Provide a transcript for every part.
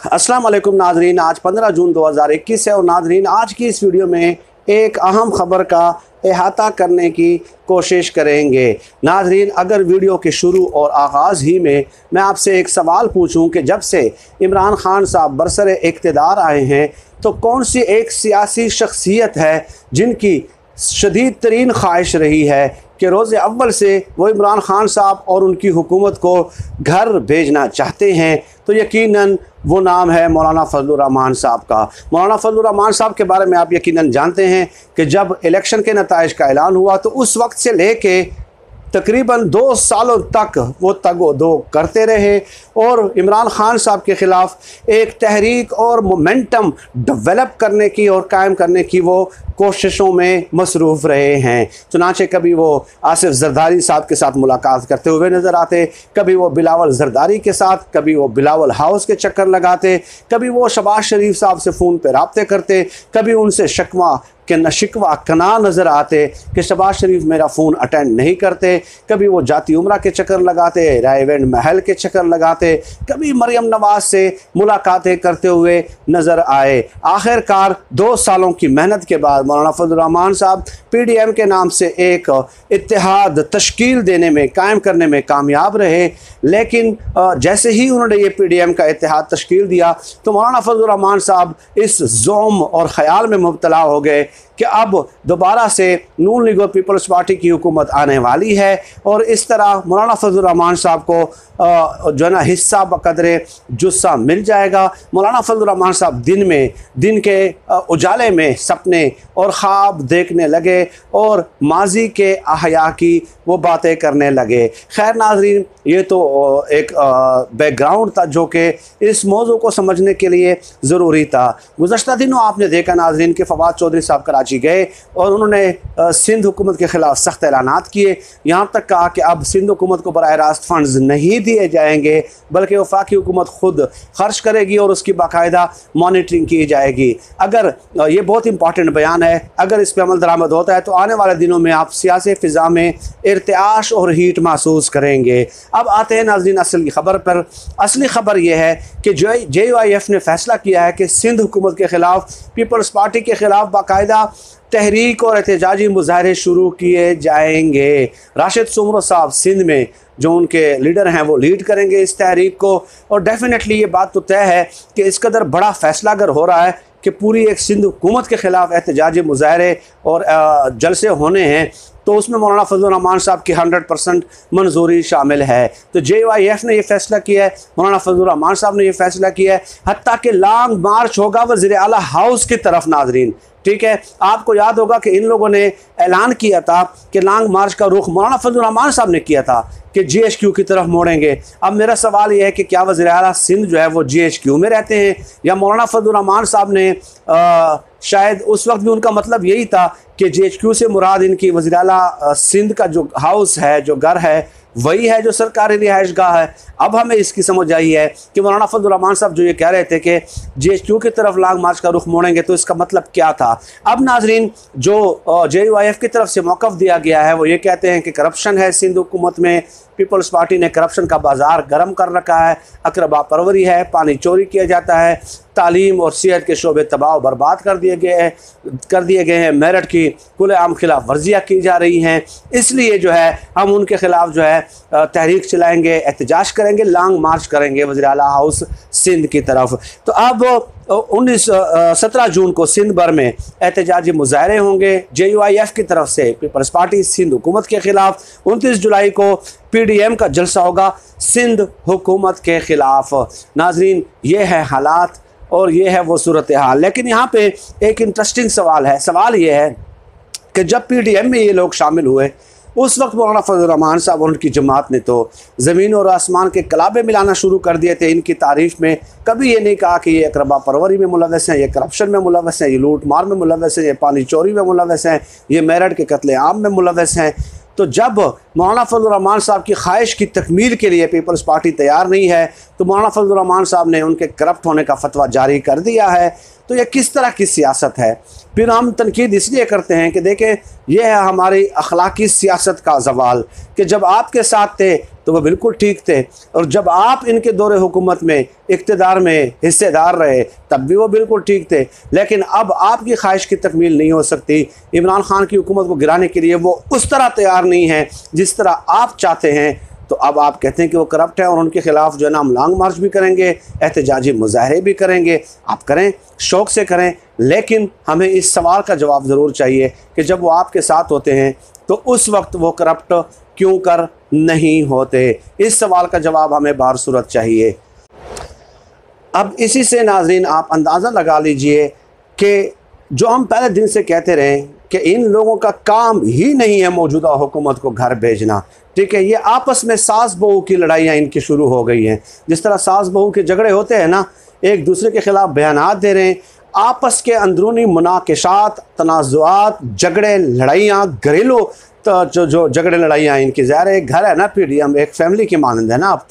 अस्सलाम वालेकुम नाजरीन, आज 15 जून 2021 है और नाजरीन आज की इस वीडियो में एक अहम ख़बर का अहाता करने की कोशिश करेंगे। नाजरीन, अगर वीडियो के शुरू और आगाज़ ही में मैं आपसे एक सवाल पूछूं कि जब से इमरान खान साहब बरसरे इक़्तिदार आए हैं तो कौन सी एक सियासी शख्सियत है जिनकी शदीद तरीन ख्वाहिश रही है कि रोज़े अव्वल से वो इमरान खान साहब और उनकी हुकूमत को घर भेजना चाहते हैं, तो यकीनन वो नाम है मौलाना फजलुर रहमान साहब का। मौलाना फजलुर रहमान साहब के बारे में आप यकीनन जानते हैं कि जब इलेक्शन के नताइज का ऐलान हुआ तो उस वक्त से लेके तकरीबन 2 सालों तक वो तगो-दो करते रहे और इमरान खान साहब के ख़िलाफ़ एक तहरीक और मोमेंटम डेवलप करने की और कायम करने की वो कोशिशों में मसरूफ़ रहे हैं। चुनांचे कभी वो आसिफ जरदारी साहब के साथ मुलाकात करते हुए नज़र आते, कभी वो बिलावल जरदारी के साथ, कभी वो बिलावल हाउस के चक्कर लगाते, कभी वो शहबाज शरीफ साहब से फ़ोन पर रब्ते करते, कभी उनसे शिकवा कना नज़र आते कि शहबाज शरीफ मेरा फ़ोन अटेंड नहीं करते, कभी वो जाती उम्रा के चक्कर लगाते, रायवेंड महल के चक्कर लगाते, कभी मरियम नवाज से मुलाकातें करते हुए नज़र आए। आखिरकार 2 सालों की मेहनत के बाद मौलाना फजलुर रहमान साहब PDM के नाम से एक इत्तेहाद तश्कील देने में, कायम करने में कामयाब रहे। लेकिन जैसे ही उन्होंने ये PDM का इत्तेहाद तश्कील दिया तो मौलाना फजलुर रहमान साहब इस ज़ोम और ख़याल में मुब्तला हो गए कि अब दोबारा से नून लीग और पीपल्स पार्टी की हुकूमत आने वाली है और इस तरह मौलाना फजलुर रहमान साहब को जो है ना हिस्सा बकदरे जुस्सा मिल जाएगा। मौलाना फजलुर रहमान साहब दिन के उजाले में सपने और ख्वाब देखने लगे और माजी के अहया की वो बातें करने लगे। खैर नाजरीन, ये तो एक बैकग्राउंड था जो कि इस मौजू को समझने के लिए ज़रूरी था। गुज़श्ता दिनों आपने देखा नाजरीन कि फवाद चौधरी साहब कराची गए और उन्होंने सिंध हुकूमत के ख़िलाफ़ सख्त ऐलानात किए। यहाँ तक कहा कि अब सिंध हुकूमत को बराह रास्त फ़ंड्स नहीं दिए जाएंगे बल्कि वफाकी हुकूमत ख़ुद खर्च करेगी और उसकी बाकायदा मॉनिटरिंग की जाएगी। अगर ये बहुत इंपॉर्टेंट बयान है, अगर इस पर अमल दरामद होता है तो आने वाले दिनों में आप सियासी फ़िज़ा में इर्तिआश और हीट महसूस करेंगे। अब आते हैं नाज़रीन असली ख़बर पर। असली ख़बर यह है कि JUIF ने फ़ैसला किया है कि सिंध हुकूमत के ख़िलाफ़, पीपल्स पार्टी के ख़िलाफ़ बाकायदा तहरीक और एहतजाजी मुजाहरे शुरू किए जाएंगे। राशिद सुमरो साहब सिंध में जो उनके लीडर हैं वो लीड करेंगे इस तहरीक को और डेफिनेटली ये बात तो तय है कि इस कदर बड़ा फ़ैसला अगर हो रहा है कि पूरी एक सिंध हुकूमत के ख़िलाफ़ एहतजाजी मुजाहरे और जलसे होने हैं तो उसमें मौलाना फजलुर रहमान साहब की 100% मंजूरी शामिल है। तो JUIF ने यह फ़ैसला किया है, मौलाना फजलुर रहमान साहब ने यह फ़ैसला किया है, हत्ता कि लॉन्ग मार्च होगा वज़ीर आला हाउस की तरफ। नाजरीन ठीक है, आपको याद होगा कि इन लोगों ने ऐलान किया था कि लॉन्ग मार्च का रुख मौलाना फजलुर रहमान साहब ने किया था कि GHQ की तरफ मोड़ेंगे। अब मेरा सवाल यह है कि क्या वज़ीर आला सिंध जो है वो GHQ में रहते हैं या मौलाना फजलुर रहमान साहब ने शायद उस वक्त भी उनका मतलब यही था कि GHQ से मुराद इनकी वज़ीर आला सिंध का जो हाउस है, जो घर है, वही है जो सरकारी रिहाइश गाह है। अब हमें इसकी समझ आई है कि मौलाना फजलुर रहमान साहब जो ये कह रहे थे कि GHQ की तरफ लॉन्ग मार्च का रुख मोड़ेंगे तो इसका मतलब क्या था। अब नाजरीन जो JUIF की तरफ से मौक़िफ़ दिया गया है वो ये कहते हैं कि करप्शन है सिंध हुकूमत में, पीपल्स पार्टी ने करप्शन का बाज़ार गर्म कर रखा है, अकरबा परवरी है, पानी चोरी किया जाता है, तालीम और सेहत के शोबे तबाह बर्बाद कर दिए गए हैं, मेरठ की खुलेआम खिलाफ वर्जियाँ की जा रही हैं। इसलिए जो है हम उनके ख़िलाफ़ जो है तहरीक चलाएँगे, एहतजाज करेंगे, लॉन्ग मार्च करेंगे वज़ीर आला हाउस सिंध की तरफ। तो अब 17 जून को सिंध भर में एहतजाजी मुजाहरे होंगे JUIF की तरफ से पीपल्स पार्टी सिंध हुकूमत के ख़िलाफ़। 29 जुलाई को PDM का जलसा होगा सिंध हुकूमत के ख़िलाफ़। नाजरीन ये है हालात और ये है वो सूरत हाल। लेकिन यहाँ पे एक इंटरेस्टिंग सवाल है। सवाल ये है कि जब PDM में ये लोग शामिल हुए उस वक्त मौलाना फजलुर रहमान साहब और उनकी जमात ने तो ज़मीन और आसमान के कलाबे मिलाना शुरू कर दिए थे इनकी तारीफ़ में। कभी ये नहीं कहा कि ये अकरबा परवरी में मुलव्वस हैं, ये करप्शन में मुलव्वस हैं, ये लूट मार में मुलव्वस हैं, ये पानी चोरी में मुलव्वस हैं, ये मेरठ के कत्ले आम में मुलव्वस हैं। तो जब मौलाना फजल रहमान साहब की ख्वाहिश की तकमील के लिए पीपल्स पार्टी तैयार नहीं है, तो मौलाना फजल रहमान साहब ने उनके करप्ट होने का फतवा जारी कर दिया है। तो ये किस तरह की सियासत है? फिर हम तनकीद इसलिए करते हैं कि देखें, यह है हमारी अखलाकी सियासत का ज़वाल, कि जब आपके साथ थे तो वह बिल्कुल ठीक थे, और जब आप इनके दौरे हुकूमत में इक़्तिदार में हिस्सेदार रहे तब भी वो बिल्कुल ठीक थे। लेकिन अब आपकी ख्वाहिश की तकमील नहीं हो सकती। इमरान खान की हुकूमत को गिराने के लिए वो उस तरह तैयार नहीं है जिस तरह आप चाहते हैं। तो अब आप कहते हैं कि वो करप्ट है और उनके ख़िलाफ़ जो है ना हम लॉन्ग मार्च भी करेंगे, एहतजाजी मुजाहरे भी करेंगे। आप करें, शौक़ से करें, लेकिन हमें इस सवाल का जवाब ज़रूर चाहिए कि जब वो आपके साथ होते हैं तो उस वक्त वो करप्ट क्यों कर नहीं होते? इस सवाल का जवाब हमें बार सूरत चाहिए। अब इसी से नाज़रीन आप अंदाज़ा लगा लीजिए कि जो हम पहले दिन से कहते रहे कि इन लोगों का काम ही नहीं है मौजूदा हुकूमत को घर भेजना, ठीक है। ये आपस में सास बहू की लड़ाइयाँ इनकी शुरू हो गई हैं। जिस तरह सास बहू के झगड़े होते हैं ना, एक दूसरे के ख़िलाफ़ बयानात दे रहे हैं, आपस के अंदरूनी मुनाकिशात, तनाज़ुआत, झगड़े लड़ाइयाँ, घरेलू तो जो झगड़े लड़ाइयाँ इनकी, ज़ाहिर है एक घर है ना, पीडीएम एक फैमिली की मानंद है ना अब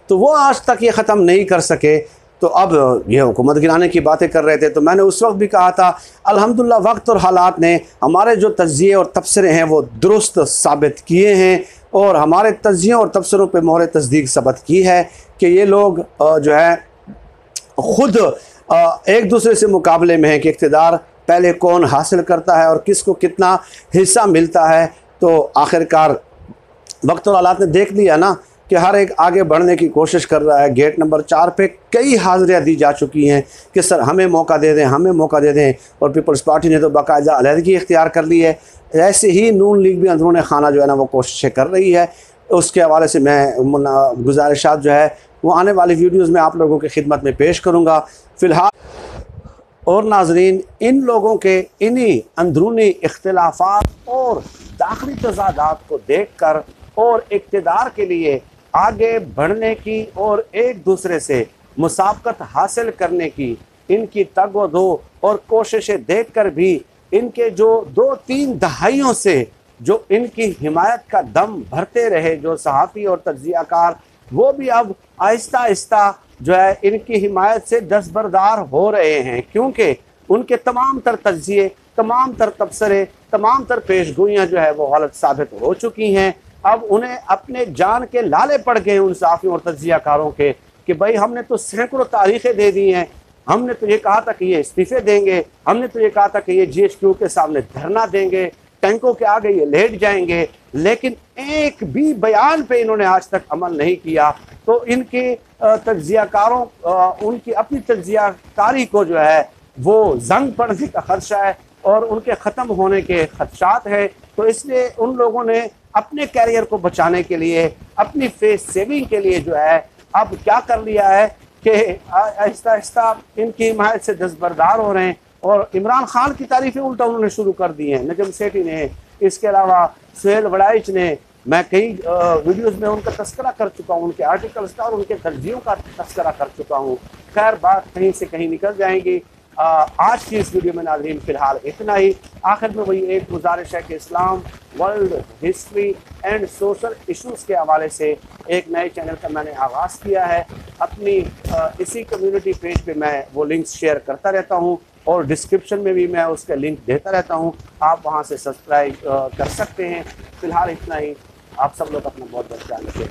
तो वो आज तक ये ख़त्म नहीं कर सके। तो अब ये हुकूमत गिराने की बातें कर रहे थे। तो मैंने उस वक्त भी कहा था अल्हम्दुलिल्लाह वक्त और हालात ने हमारे जो तज्ज़िये और तबसरे हैं वो दुरुस्त साबित किए हैं, और हमारे तज्ज़ियों और तबसरों पे मोहर तस्दीक सबत की है कि ये लोग जो है ख़ुद एक दूसरे से मुकाबले में हैं कि इक़्तिदार पहले कौन हासिल करता है और किसको कितना हिस्सा मिलता है। तो आखिरकार वक्त और हालात ने देख लिया ना कि हर एक आगे बढ़ने की कोशिश कर रहा है। गेट नंबर 4 पे कई हाज़िरियाँ दी जा चुकी हैं कि सर हमें मौका दे दें, हमें मौका दे दें, और पीपल्स पार्टी ने तो बाकायदा अलहदगी इख्तियार कर ली है। ऐसे ही नून लीग भी अंदरूनी खाना जो है ना वो कोशिशें कर रही है। उसके हवाले से मैं गुजारिशात जो है वो आने वाली वीडियोज़ में आप लोगों की खिदमत में पेश करूँगा। फ़िलहाल और नाज़रीन, इन लोगों के इन्हीं अंदरूनी इख्तिलाफ़ात और दाखिली तज़ादात को देख कर और इक़्तिदार के लिए आगे बढ़ने की और एक दूसरे से मुसाबकत हासिल करने की इनकी तग-ओ-दो और कोशिशें देखकर भी इनके जो 2-3 दहाइयों से जो इनकी हिमायत का दम भरते रहे जो सहाफ़ी और तज्ज़ियाकार, वो भी अब आहिस्ता आहिस्ता जो है इनकी हिमायत से दस्तबरदार हो रहे हैं, क्योंकि उनके तमाम तर तज्ज़िये, तमाम तर तबसरे, तमाम तर पेशगोइयाँ जो है वो गलत साबित हो चुकी हैं। अब उन्हें अपने जान के लाले पड़ गए उन सहाफ़ियों और तज्ज़ियाकारों के कि भाई हमने तो सैकड़ों तारीखें दे दी हैं, हमने तो ये कहा था कि ये इस्तीफ़े देंगे, हमने तो ये कहा था कि ये GHQ के सामने धरना देंगे, टैंकों के आगे ये लेट जाएंगे, लेकिन एक भी बयान पे इन्होंने आज तक अमल नहीं किया। तो इनके तज्ज़ियाकारों उनकी अपनी तज्ज़ियाकारी को जो है वो जंग पड़ने का खदशा है और उनके ख़त्म होने के खदशात हैं। तो इसलिए उन लोगों ने अपने कैरियर को बचाने के लिए, अपनी फेस सेविंग के लिए जो है अब क्या कर लिया है कि आहिस्ता आहिस्ता इनकी हिमायत से दस्तबरदार हो रहे हैं और इमरान खान की तारीफ़ें उल्टा उन्होंने शुरू कर दी हैं। नजम सेठी ने, इसके अलावा सुहेल वड़ाइच ने, मैं कई वीडियोज़ में उनका तस्करा कर चुका हूँ, उनके आर्टिकल्स का और उनके तर्जीहों का तस्करा कर चुका हूँ। खैर बात कहीं से कहीं निकल जाएंगी। आज की इस वीडियो में नाज़रीन फ़िलहाल इतना ही। आखिर में वही एक गुजारिश है कि Islam, world history and social issues के हवाले से एक नए चैनल का मैंने आगाज़ किया है। अपनी इसी कम्युनिटी पेज पे मैं वो लिंक्स शेयर करता रहता हूँ और डिस्क्रिप्शन में भी मैं उसका लिंक देता रहता हूँ, आप वहाँ से सब्सक्राइब कर सकते हैं। फ़िलहाल इतना ही। आप सब लोग अपना बहुत बहुत ख्याल रखें।